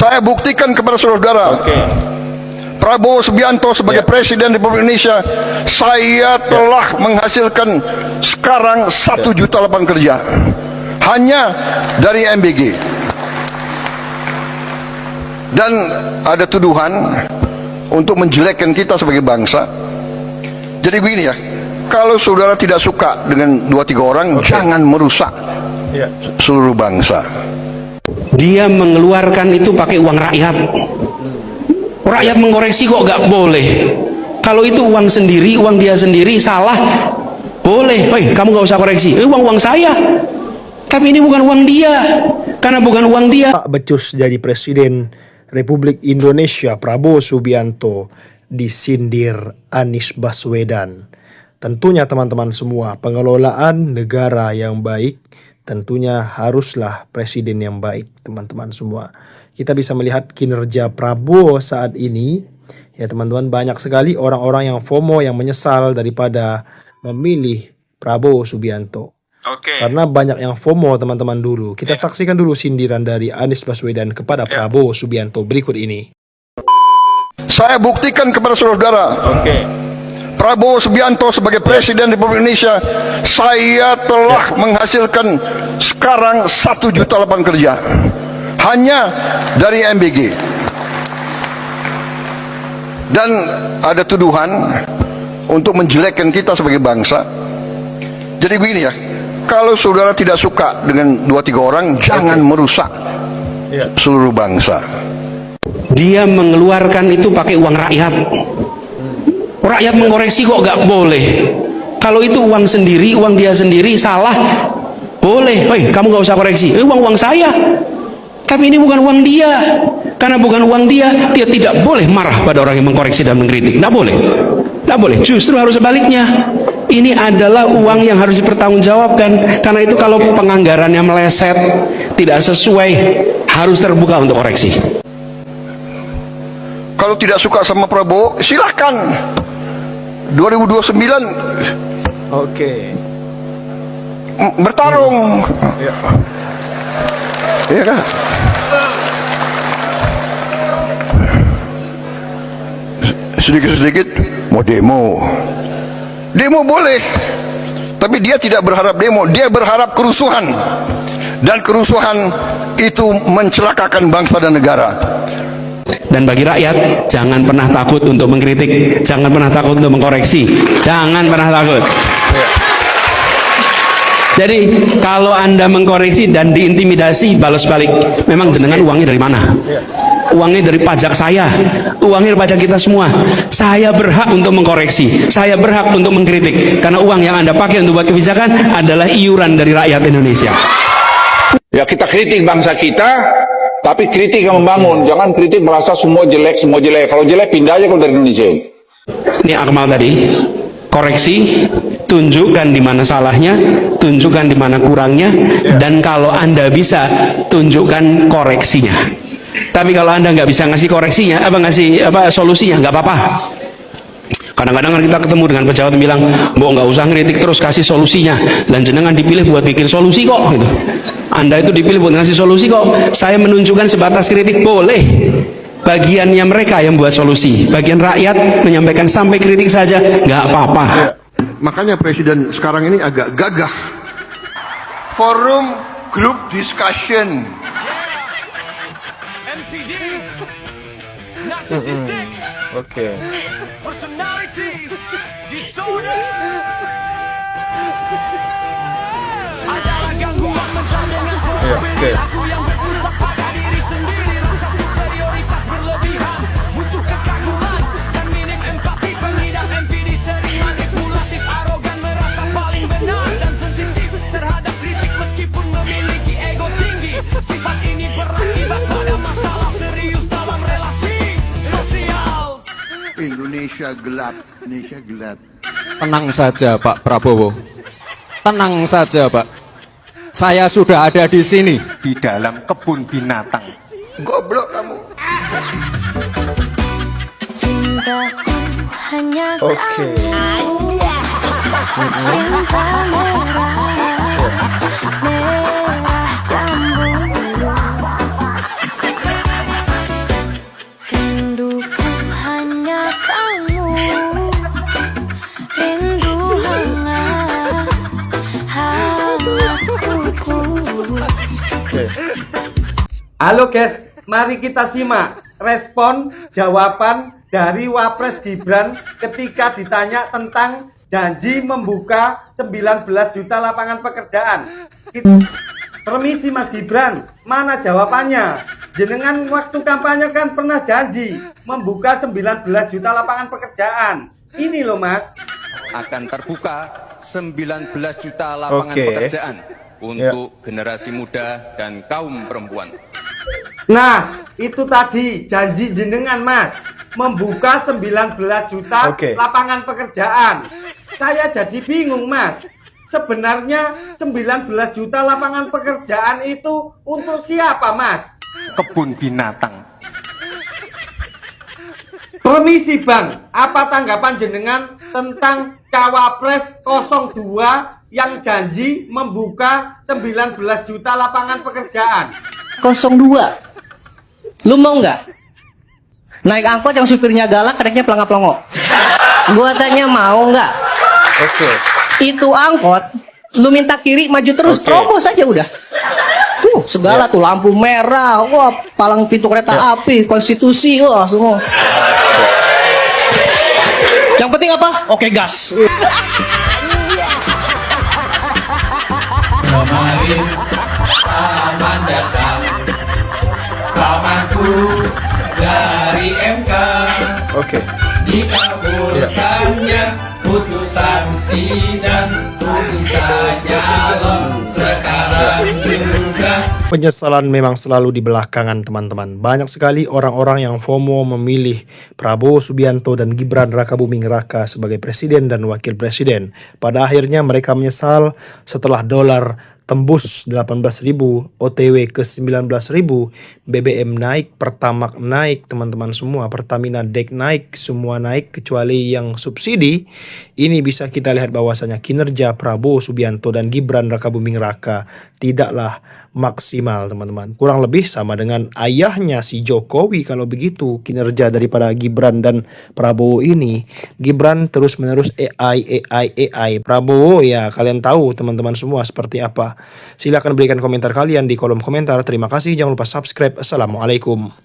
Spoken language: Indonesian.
Saya buktikan kepada saudara, Prabowo Subianto sebagai Presiden Republik Indonesia, saya telah menghasilkan sekarang 1 juta lapangan kerja hanya dari MBG. Dan ada tuduhan untuk menjelekkan kita sebagai bangsa. Jadi begini ya, kalau saudara tidak suka dengan 2-3 orang, jangan merusak seluruh bangsa. Dia mengeluarkan itu pakai uang rakyat. Rakyat mengoreksi kok nggak boleh? Kalau itu uang sendiri, uang dia sendiri, salah boleh. Woi, kamu nggak usah koreksi. Uang saya. Tapi ini bukan uang dia. Karena bukan uang dia. Pak becus jadi Presiden Republik Indonesia, Prabowo Subianto disindir Anies Baswedan. Tentunya teman-teman semua, pengelolaan negara yang baik tentunya haruslah presiden yang baik, teman-teman semua. Kita bisa melihat kinerja Prabowo saat ini. Ya teman-teman, banyak sekali orang-orang yang FOMO, yang menyesal daripada memilih Prabowo Subianto. Karena banyak yang FOMO teman-teman dulu. Kita saksikan dulu sindiran dari Anies Baswedan kepada Prabowo Subianto berikut ini. Saya buktikan kepada saudara, Prabowo Subianto sebagai Presiden Republik Indonesia, saya telah menghasilkan sekarang 1 juta lapangan kerja hanya dari MBG. Dan ada tuduhan untuk menjelekkan kita sebagai bangsa. Jadi begini ya, kalau saudara tidak suka dengan 2-3 orang, jangan merusak seluruh bangsa. Dia mengeluarkan itu pakai uang rakyat. Rakyat mengoreksi kok nggak boleh? Kalau itu uang sendiri, uang dia sendiri, salah boleh. Woi, kamu nggak usah koreksi. Uang saya. Tapi ini bukan uang dia. Karena bukan uang dia, dia tidak boleh marah pada orang yang mengkoreksi dan mengkritik. Nggak boleh. Nggak boleh. Justru harus sebaliknya. Ini adalah uang yang harus dipertanggungjawabkan. Karena itu kalau penganggarannya meleset, tidak sesuai, harus terbuka untuk koreksi. Kalau tidak suka sama Prabowo, silahkan 2029 bertarung. Iya kan? Sedikit-sedikit mau demo boleh, tapi dia tidak berharap demo, dia berharap kerusuhan, dan kerusuhan itu mencelakakan bangsa dan negara. Dan bagi rakyat, jangan pernah takut untuk mengkritik, jangan pernah takut untuk mengkoreksi, jangan pernah takut. Jadi kalau Anda mengkoreksi dan diintimidasi, balas balik. Memang jenengan uangnya dari mana? Uangnya dari pajak saya, uangnya dari pajak kita semua. Saya berhak untuk mengkoreksi, saya berhak untuk mengkritik, karena uang yang Anda pakai untuk buat kebijakan adalah iuran dari rakyat Indonesia. Ya, kita kritik bangsa kita, tapi kritik yang membangun. Jangan kritik merasa semua jelek. Kalau jelek pindah aja kalau dari Indonesia. Ini Akmal tadi, koreksi, tunjukkan di mana salahnya, tunjukkan di mana kurangnya, dan kalau Anda bisa, tunjukkan koreksinya. Tapi kalau Anda nggak bisa ngasih koreksinya, ngasih solusinya, nggak apa-apa. Kadang-kadang kita ketemu dengan pejabat yang bilang, "Mbok nggak usah ngeritik terus, kasih solusinya." Dan jenengan dipilih buat bikin solusi kok, gitu. Anda itu dipilih buat ngasih solusi kok. Saya menunjukkan sebatas kritik boleh. Bagiannya mereka yang buat solusi. Bagian rakyat menyampaikan sampai kritik saja, nggak apa-apa. Makanya Presiden sekarang ini agak gagah. Forum Group Discussion. NPD, narcissistic, personality disorder. Adalah gangguan mental dengan perilaku yang berpusat pada diri sendiri, rasa superioritas berlebihan, butuh kekaguman dan minim empati. Pengidap NPD sering manipulatif, arogan, merasa paling benar dan sensitif terhadap kritik meskipun memiliki ego tinggi. Sifat ini berakibat pada masalah serius dalam relasi sosial. Indonesia gelap, Indonesia gelap. Tenang saja Pak Prabowo, tenang saja Pak. Saya sudah ada di sini, di dalam kebun binatang. Goblok kamu. Cintaku hanya kamu. Cinta merah jambu. Halo guys, mari kita simak respon jawaban dari Wapres Gibran ketika ditanya tentang janji membuka 19 juta lapangan pekerjaan. Permisi Mas Gibran, mana jawabannya? Jenengan waktu kampanye kan pernah janji membuka 19 juta lapangan pekerjaan. Ini loh Mas. Akan terbuka 19 juta lapangan pekerjaan untuk generasi muda dan kaum perempuan. Nah, itu tadi janji jenengan Mas, membuka 19 juta lapangan pekerjaan. Saya jadi bingung Mas. Sebenarnya 19 juta lapangan pekerjaan itu untuk siapa Mas? Kebun binatang. Permisi Bang, apa tanggapan jenengan tentang Cawapres 02 yang janji membuka 19 juta lapangan pekerjaan? 02. Lu mau nggak? Naik angkot yang supirnya galak, kadangnya pelangap-pelongok. Gua tanya mau nggak? Itu angkot, lu minta kiri maju terus, terobos aja udah. Tuh, segala tuh lampu merah, wah, palang pintu kereta api, konstitusi, wah semua. Yang penting apa? Oke, gas. Kemarin aman datang pamanku dari MK. Dikabulkannya putusan sidang, ku bisa nyalon sekarang juga. Penyesalan memang selalu di belakangan teman-teman. Banyak sekali orang-orang yang FOMO memilih Prabowo Subianto dan Gibran Rakabuming Raka sebagai presiden dan wakil presiden. Pada akhirnya mereka menyesal setelah dolar tembus 18.000, OTW ke 19.000, BBM naik, Pertamax naik, teman-teman semua, Pertamina Dek naik, semua naik kecuali yang subsidi. Ini bisa kita lihat bahwasanya kinerja Prabowo Subianto dan Gibran Rakabuming Raka tidaklah maksimal teman-teman. Kurang lebih sama dengan ayahnya si Jokowi kalau begitu kinerja daripada Gibran dan Prabowo ini. Gibran terus-menerus AI. Prabowo ya kalian tahu teman-teman semua seperti apa. Silahkan berikan komentar kalian di kolom komentar. Terima kasih, jangan lupa subscribe. Assalamualaikum.